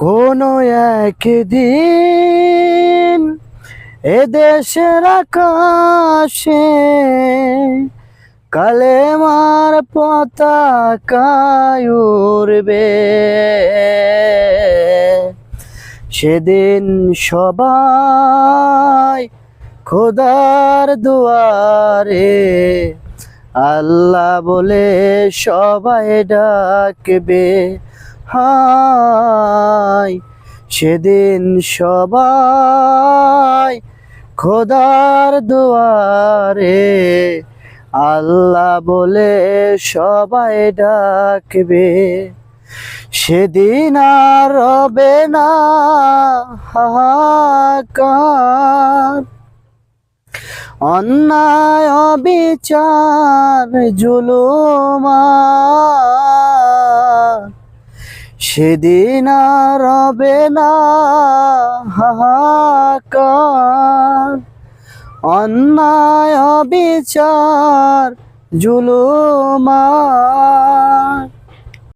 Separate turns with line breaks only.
কোনো একদিন এদেশের আকাশে কালেমার পতাকা উড়বে, সেদিন সবাই খোদার দুয়ারে আল্লাহ বলে সবাই ডাকবে। হায় সেদিন সবাই খোদার দুয়ারে আল্লাহ বলে সবাই ডাকবে। সেদিন আর রবে না হাহাকার, অন্যায় অবিচার জুলুম। সেদিন আর রবে না হাহাকার, অন্যায় অবিচার জুলুম।